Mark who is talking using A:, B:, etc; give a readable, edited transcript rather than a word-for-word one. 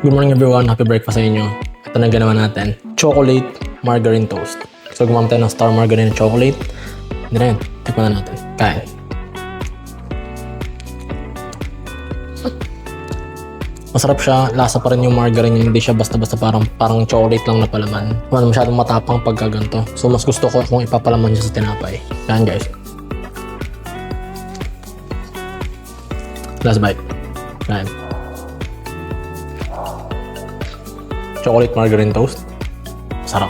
A: Good morning everyone, happy breakfast sa inyo. Ito na ganawa natin, chocolate margarine toast. So gumamit tayo ng Star Margarine chocolate. Hindi na yun, tikman na natin. Kain. Masarap siya, lasa pa rin yung margarine, hindi siya basta-basta parang chocolate lang na palaman. Masyadong matapang pagka ganito. So mas gusto ko kung ipapalaman siya sa tinapay. Yan guys. Last bite. Yan. Chocolate margarine toast. Sarap.